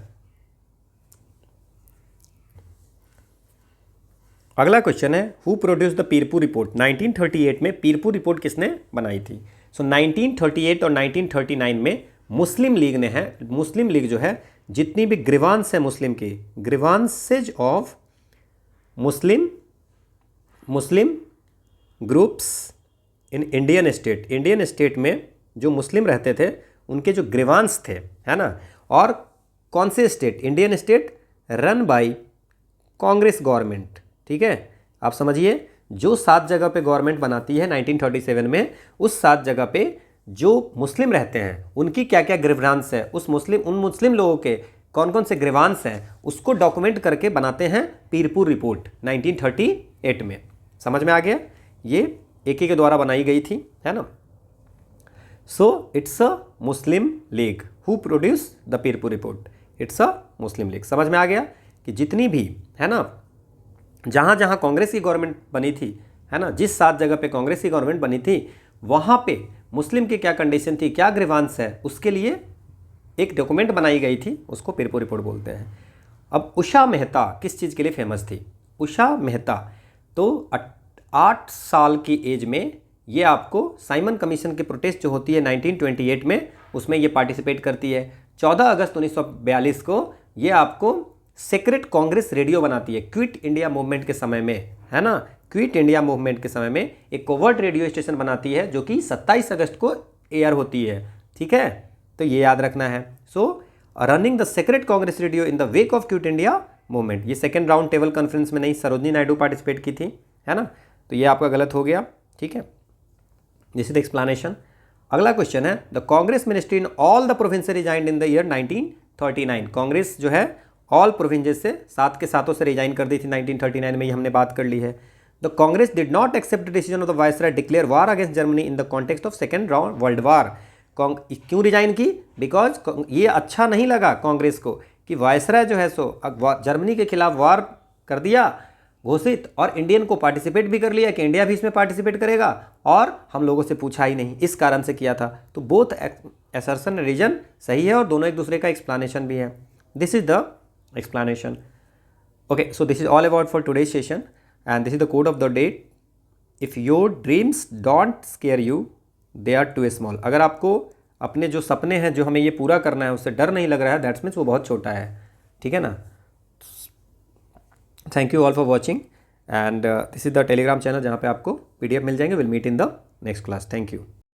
S1: अगला क्वेश्चन है who produce the Pirpur report. 1938 में पीरपुर रिपोर्ट किसने बनाई थी? सो 1938 और 1939 में मुस्लिम लीग ने है, मुस्लिम लीग जो है जितनी भी ग्रीवांस है मुस्लिम की, grievances of Muslim groups in Indian state, Indian state में जो मुस्लिम रहते थे उनके जो ग्रीवांस थे, है ना, और कौन से state, Indian state run by Congress government. ठीक है, आप समझिए, जो 7 जगह पे गवर्नमेंट बनाती है 1937 में, उस 7 जगह पे जो मुस्लिम रहते हैं उनकी क्या क्या ग्रीवांस है, उन मुस्लिम लोगों के कौन कौन से ग्रीवांस हैं उसको डॉक्यूमेंट करके बनाते हैं पीरपुर रिपोर्ट 1938 में। समझ में आ गया? ये एक ही के द्वारा बनाई गई थी, है ना। So it's a Muslim league who produce the Pirpur report, it's a Muslim league. समझ में आ गया कि जितनी भी, है ना, जहाँ जहाँ कांग्रेस की गवर्नमेंट बनी थी, है ना, जिस 7 जगह पे कांग्रेस की गवर्नमेंट बनी थी वहाँ पे मुस्लिम की क्या कंडीशन थी, क्या ग्रीवांस है, उसके लिए एक डॉक्यूमेंट बनाई गई थी, उसको पीरपुर रिपोर्ट बोलते हैं। अब उषा मेहता किस चीज़ के लिए फेमस थी? उषा मेहता तो 8 साल की एज में ये आपको साइमन कमीशन की प्रोटेस्ट जो होती है 1928 में, उसमें ये पार्टिसिपेट करती है। 14 अगस्त 1942 को ये आपको सीक्रेट कांग्रेस रेडियो बनाती है, क्विट इंडिया मूवमेंट के समय में, है ना, क्विट इंडिया मूवमेंट के समय में एक कोवर्ट रेडियो स्टेशन बनाती है जो कि 27 अगस्त को एयर होती है। ठीक है, तो ये याद रखना है। सो running the secret Congress radio in the wake of quit India movement, ये सेकेंड राउंड टेबल कॉन्फ्रेंस में नहीं, सरोजनी नायडू पार्टिसिपेट की थी, है ना, तो ये आपका गलत हो गया। ठीक है, दिस इज द एक्सप्लेनेशन। अगला क्वेश्चन है the Congress ministry in all the province resigned in the year 1939। Congress जो है ऑल प्रोविंसेस से 7 के 7 से रिजाइन कर दी थी 1939 में, ये हमने बात कर ली है। The Congress did not accept decision of the viceroy declare war against Germany in the context of second round world war. क्यों रिजाइन की? बिकॉज ये अच्छा नहीं लगा कांग्रेस को कि वायसराय जो है सो जर्मनी के खिलाफ वार कर दिया घोषित, और इंडियन को पार्टिसिपेट भी कर लिया कि इंडिया भी इसमें पार्टिसिपेट करेगा, और हम लोगों से पूछा ही नहीं, इस कारण से किया था। तो बोथ असर्शन रीजन सही है और दोनों एक दूसरे का एक्सप्लेनेशन भी है। This is the explanation. Okay, so this is all about for today's session and this is the quote of the day. If your dreams don't scare you, they are too small. अगर आपको अपने जो सपने हैं जो हमें ये पूरा करना है उससे डर नहीं लग रहा है, दैट्स मीन्स वो बहुत छोटा है। ठीक है ना। Thank you all for watching and this is the Telegram channel जहाँ पे आपको PDF मिल जाएंगे। Will meet in the next class. Thank you.